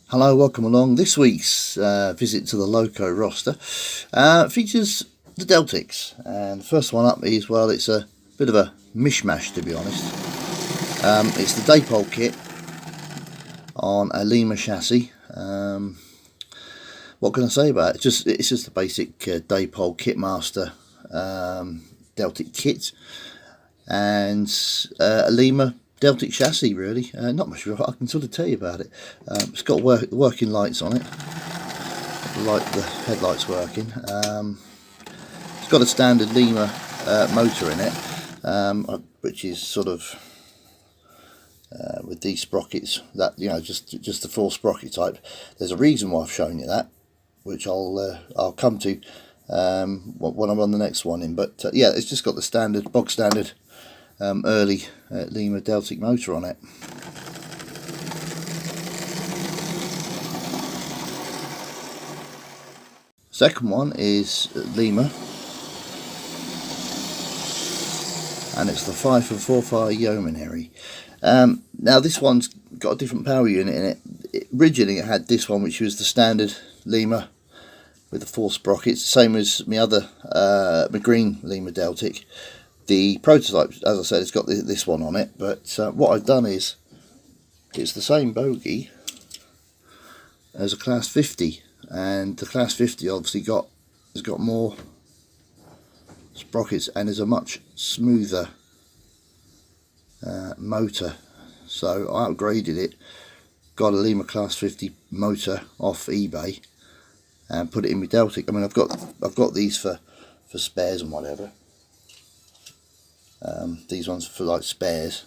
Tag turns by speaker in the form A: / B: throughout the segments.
A: Hello, welcome along. This week's visit to the Loco roster features the Deltics, and the first one up is, well, it's a bit of a mishmash, to be honest. It's the Daypole kit on a Lima chassis. What can I say about it? It's just a basic Daypole Kitmaster Deltic kit, and a Lima Deltic chassis, really. Not much I can sort of tell you about it. It's got working lights on it, like the headlights working. It's got a standard Lima motor in it, which is sort of with these sprockets, that, you know, just the 4 sprocket type. There's a reason why I've shown you that, which I'll come to when I'm on the next one in. But yeah, it's just got the bog standard early Lima Deltic motor on it. Second one is Lima, and it's the 5.45 Yeomanry. Now this one's got a different power unit in it. Originally it had this one, which was the standard Lima with the 4 sprockets, the same as my other my green Lima Deltic. The prototype, as I said, it's got this one on it, but what I've done is, it's the same bogie as a Class 50, and the Class 50 obviously has got more sprockets and is a much smoother motor. So I upgraded it, got a Lima Class 50 motor off eBay, and put it in my Deltic. I mean, I've got these for spares and whatever. These ones for like spares.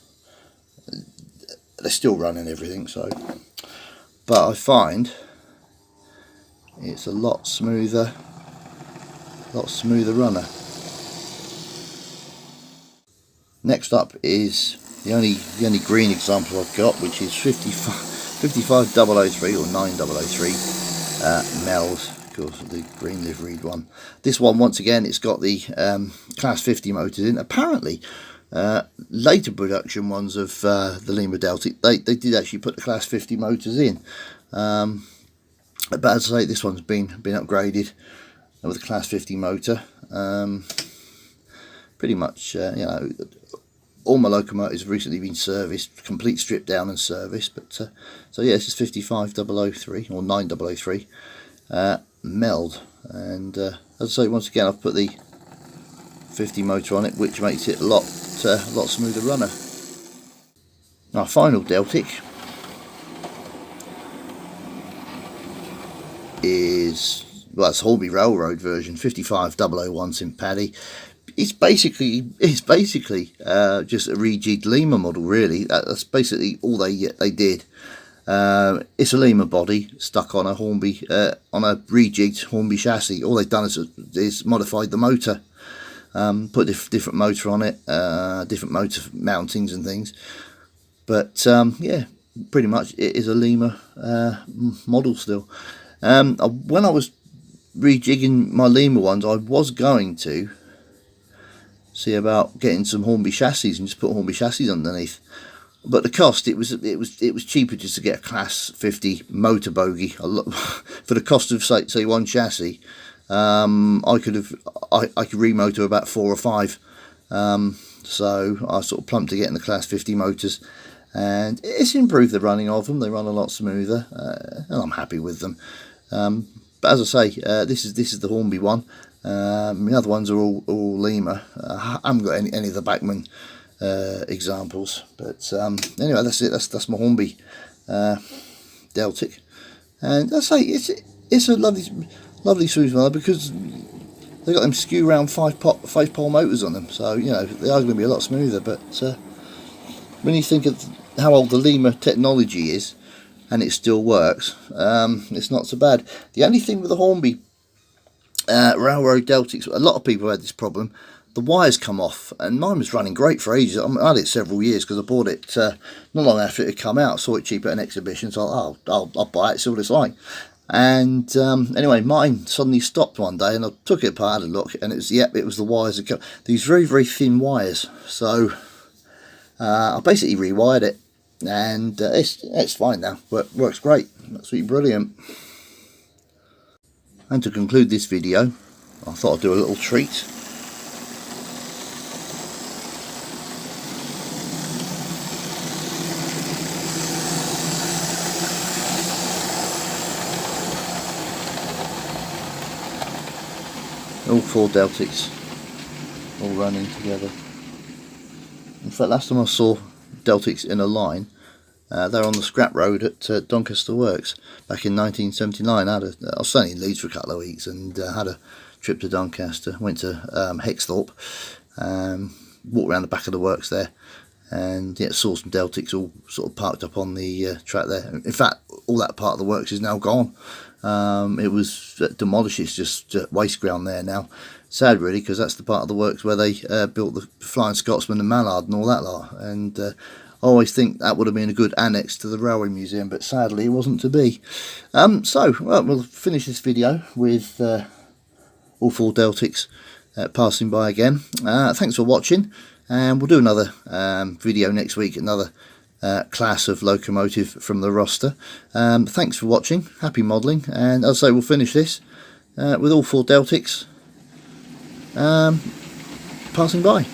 A: They're still running everything, so. But I find it's a lot smoother runner. Next up is the only green example I've got, which is 55003 or 9003 Meld. The green liveried one. This one, once again, it's got the Class 50 motors in. Apparently later production ones of the Lima Deltic, they did actually put the Class 50 motors in, but as I say, this one's been upgraded with a Class 50 motor. Pretty much, you know, all my locomotives have recently been serviced, complete strip down and serviced. But so yeah, this is 55003 or 9003 Meld, and as I say, once again, I've put the 50 motor on it, which makes it a lot smoother runner. Our final Deltic is, well, it's Hornby Railroad version, 55001 St Paddy. It's basically just a rejigged Lima model, really. That's basically all they did. It's a Lima body stuck on a Hornby, on a rejigged Hornby chassis. All they've done is modified the motor, put different motor on it, different motor mountings and things. But yeah, pretty much it is a Lima model still. When I was rejigging my Lima ones, I was going to see about getting some Hornby chassis and just put Hornby chassis underneath. But the cost, it was cheaper just to get a Class 50 motor bogie. For the cost of say one chassis, I could remotor about 4 or 5. So I sort of plumped to getting the Class 50 motors, and it's improved the running of them. They run a lot smoother, and I'm happy with them. But as I say, this is the Hornby one. The other ones are all Lima. I haven't got any of the Bachmann examples, but anyway, that's it. That's my Hornby Deltic, and I say it's a lovely smooth runner, because they've got them skew round 5-pole motors on them, so you know they are going to be a lot smoother. But when you think of how old the Lima technology is, and it still works, it's not so bad. The only thing with the Hornby Railroad Deltics, a lot of people had this problem. The wires come off, and mine was running great for ages. I had it several years because I bought it not long after it had come out. Saw it cheap at an exhibition, so I'll buy it, see what it's like. And anyway, mine suddenly stopped one day, and I took it apart, had a look, and it was the wires that these very thin wires. So I basically rewired it, and it's fine now. Works great, absolutely brilliant. And to conclude this video, I thought I'd do a little treat. All 4 Deltics all running together. In fact, last time I saw Deltics in a line, they're on the scrap road at Doncaster Works back in 1979. I was staying in Leeds for a couple of weeks and had a trip to Doncaster. Went to Hexthorpe, walked around the back of the works there, and yeah, saw some Deltics all sort of parked up on the track there. In fact, all that part of the works is now gone. It was demolished. It's just waste ground there now. Sad really, because that's the part of the works where they built the Flying Scotsman and Mallard and all that lot, and I always think that would have been a good annex to the Railway Museum, but sadly it wasn't to be. So we'll finish this video with all 4 Deltics passing by again. Thanks for watching, and we'll do another video next week, another class of locomotive from the roster. Thanks for watching, happy modelling, and as I say, we'll finish this with all 4 Deltics passing by.